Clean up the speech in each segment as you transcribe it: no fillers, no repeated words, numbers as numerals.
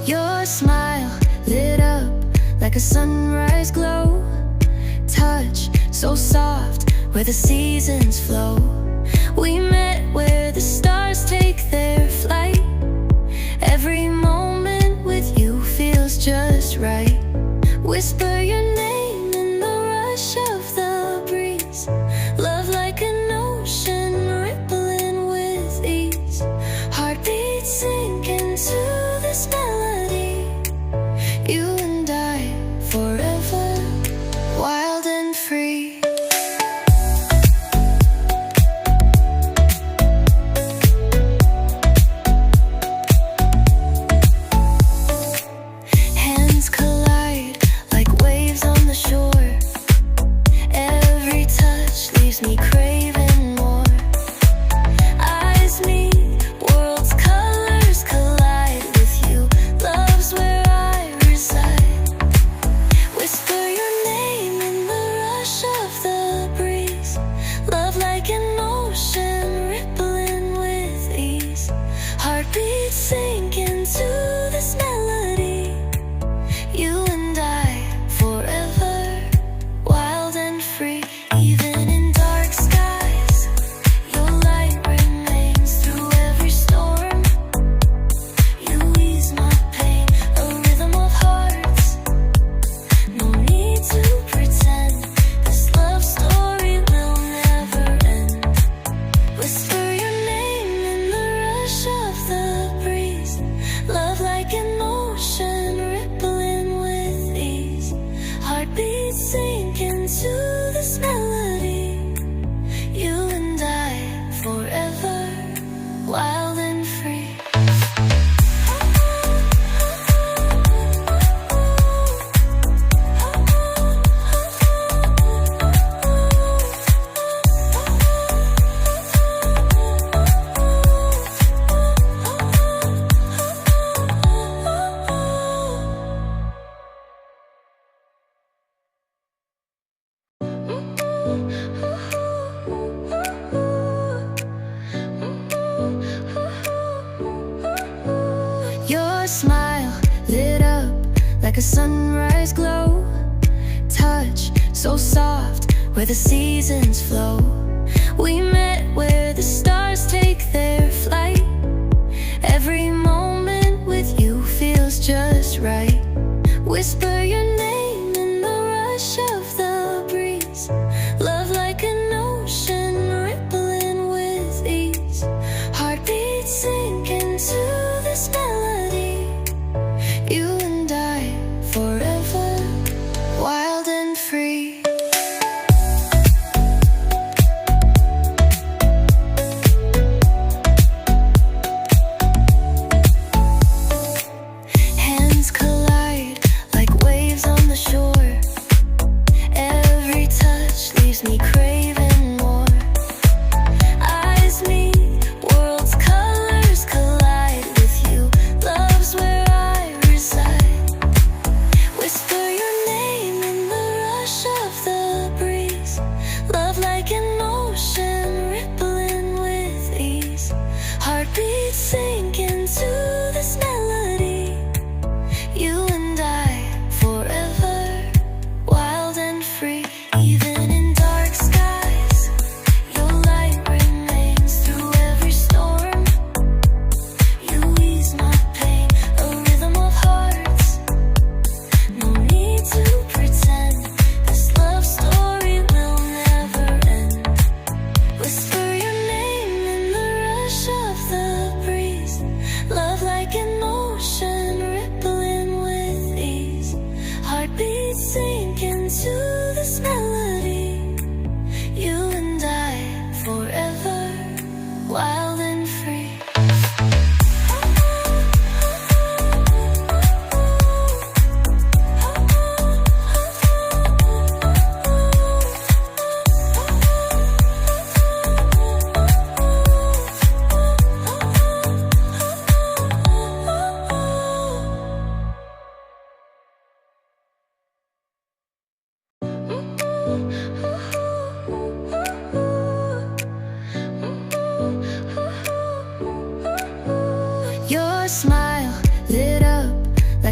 Your smile lit up like a sunrise glow. Touch so soft where the seasons flow. We met where the stars take their flight. Every moment with you feels just right. Whisper your name in the rush of the breeze. Love like an ocean rippling with ease. Heartbeats sink into this melody. You and I forever, wild and free. Hands collide like waves on the shore. Every touch leaves me craving more. Eyes meet, worlds' colors collide with you. Love's where I reside. Whisper your name in the rush of the breeze. Love like an ocean rippling with ease. Heartbeats sink into this melody. You and I forever, wild and free. Even in dark skies, your light remains through every storm. You ease my pain, a rhythm of hearts. No need to pretend, this love story will never end. Whisper your name in the rush of the breeze. Love like an ocean rippling with ease. Heartbeats sink into this melody. You and I forever, wild and free. Your smile lit up like a sunrise glow. Touch so soft where the seasons flow. We met where the stars take their flight. Every moment with you feels just right. Whisper your name in the rush of the breeze. Love like an ocean rippling with ease. Heartbeats sink into this melody. You and I forever, wild and free. Hands collide like waves on the shore. Every touch leaves me craving more. Eyes meet, worlds' colors collide with you. Love's where I reside. Whisper your name in the rush of the breeze. Love like an ocean rippling with ease. Heartbeats sink into this melody. You and I forever, wild and free. Even in dark skies,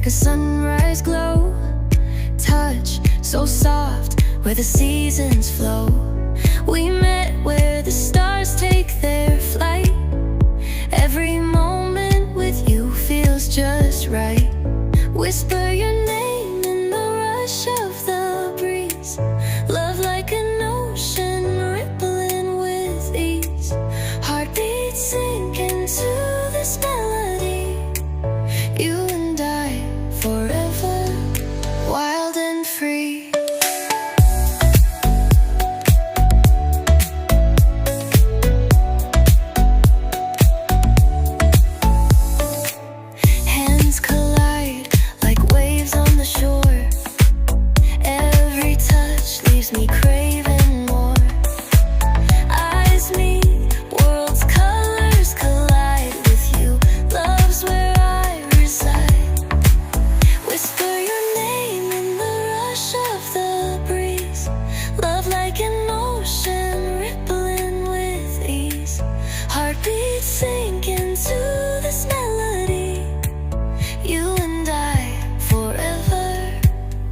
a sunrise glow. Touch so soft, where the seasons flow. We met where the stars take their flight. Every moment with you feels just right. Whisper your name in the rush of the breeze. Love like an ocean rippling with ease. Heartbeats sink into this melody. You and I forever, wild and free. Hands collide like waves on the shore. Every touch leaves me craving more. Eyes meet, worlds' colors collide with you. Love's where I reside. Whisper your name in the rush of the breeze. Love like an ocean rippling with ease. Heartbeats sink into this melody. You and I forever,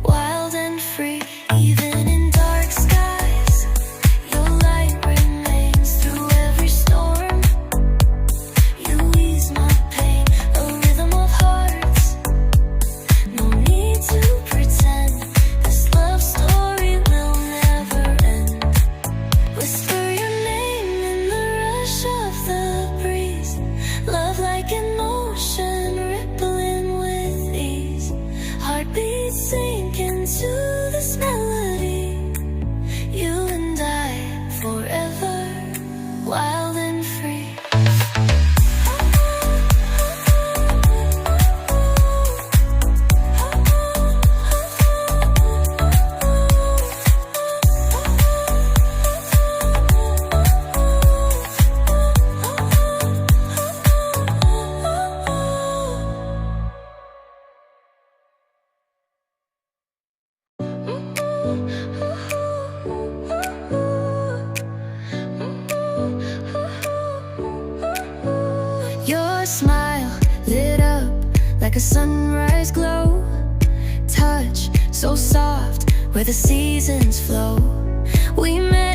wild and free. Even in dark skies, your light remains through every storm. You ease my pain, a rhythm of hearts. No need to pretend, this love story will never end. Whisper your name in the rush of the breeze. Love like an ocean rippling with ease. Heartbeats sink into this melody. You and I forever, wild and free. Your smile lit up like a sunrise glow. Touch so soft, where the seasons flow. We met